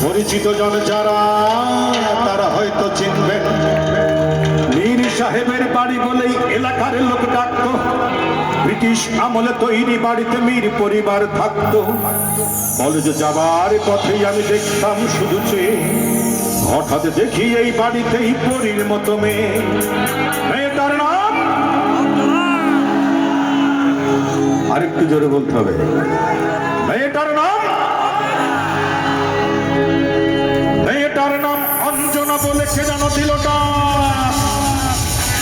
পরিচিত জন যারা তারা হয়তো চিনবেন, মীর সাহেবের বাড়ি বলেই এলাকার লোক ডাকত। ব্রিটিশ আমলে তৈরি বাড়িতে মীর পরিবার থাকত। কলেজে যাবার পথেই আমি দেখতাম শুধু চেয়ে, হঠাৎ দেখি এই বাড়িতেই পরীর মতো মেয়ে। মেয়েটার নাম আরেকটু জোরে বলতে হবে, মেয়েটার নাম অঞ্জনা বলে কে যেন দিলটা।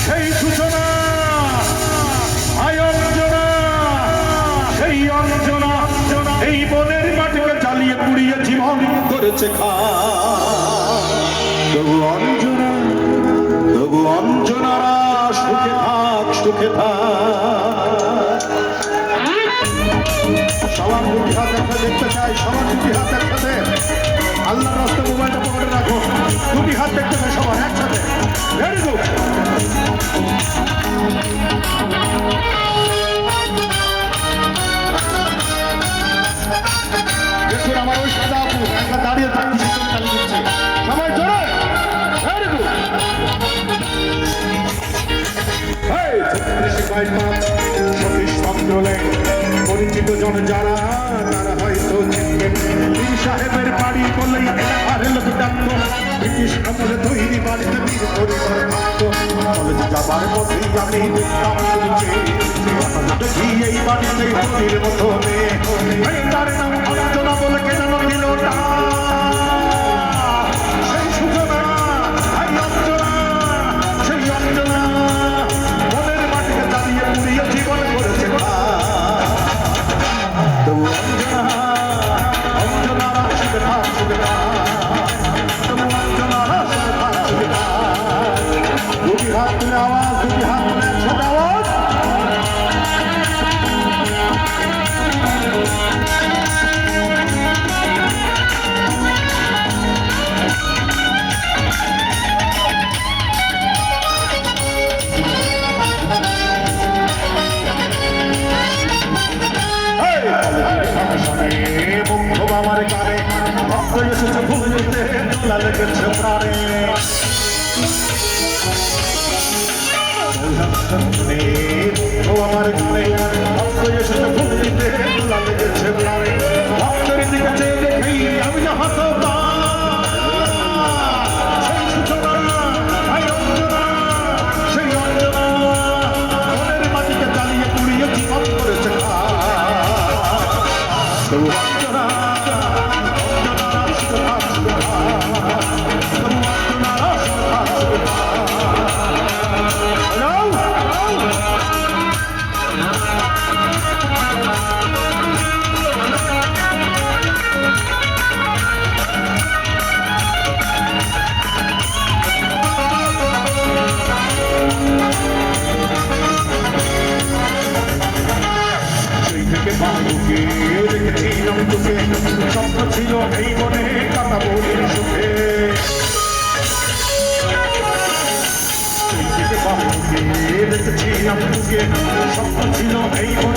সেই সূচনা সেই অঞ্জনা এই বনের মাটিকে জ্বালিয়ে পুড়িয়ে জীবন করেছে তবু অঞ্জনারা সুখে থাক, সুখে থাক। সবার দুটি হাত একসাথে দেখতে চাই, সবার দুটি হাত একসাথে। আল্লাহ রাস্তা মোবাইলটা পকেটে রাখো, দুটি হাত দেখতে চাই সবার একসাথে। Very good. দেখুন আমার ওই সাদা আপু একটা দাঁড়িয়ে থাকতে চালিয়ে দিচ্ছে, সবাই জোরে। Very good. পরিচিত জন যারা তারা হয়তো চিনবেন, মীর সাহেবের বাড়ি বলেই এলাকার লোক ডাকত। ব্রিটিশ আমলে তৈরি বাড়িতে মীর পরিবার থাকত। কলেজ যাবার পথেই আমি দেখতাম শুনছি, দেখি এই বাড়িতে পরীর মতো মেয়ে। তার নাম অঞ্জনা বলে কে যেন দিল না। সেই সূচনা সেই অঞ্জনা মনের মাটিকে জ্বালিয়ে পুড়িয়ে জীবন করেছে। দুটি হাত তুলে আওয়াজ, দুটি হাত তুলে একসাথে আওয়াজ। আমার কানে ভক্ত এসেছে ভুলিতে, দোলা লেগেছে প্রাণে। আমার কানে ভক্ত এসেছে ভুলিতে, দোলা লেগেছে প্রাণে। ভক্তের দিকে চেয়ে দেখি আমি হাত সেই অঞ্জনা মনের মাটিকে জ্বালিয়ে পুড়িয়ে জীবন করেছে। স্বপ্ন ছিল এই মনে কাটাবো সুখে, দেখেছিলাম তোকে। স্বপ্ন ছিল এই মনে